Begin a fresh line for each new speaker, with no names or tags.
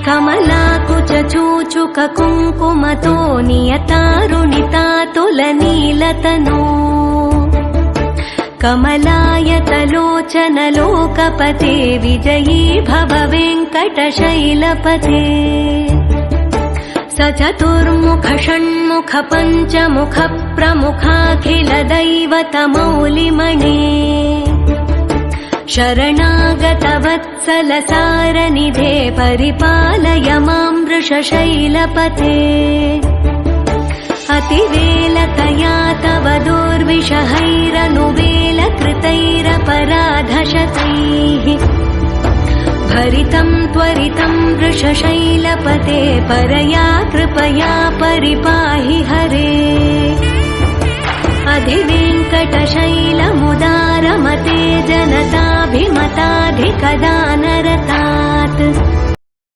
कमलाकुचूचुक कुङ्कुमतो नियतारुणितातुलनीलतनो कमलायतलोचनलोकपते विजयी भव वेङ्कटशैलपते स चतुर्मुख षण्मुख पञ्चमुख प्रमुखाखिल दैवतमौलिमणे शरणागत वत्सल सारनिधे परिपालय मां वृषशैलपते अतिवेलतया तव दुर्विषहैरनुवेलकृतैरपराधशतैः भरितं त्वरितं वृषशैलपते परया कृपया परिपाहि हरे अधिवेङ्कटशैलमुदारमते जनताभिमताधिकदानरतात्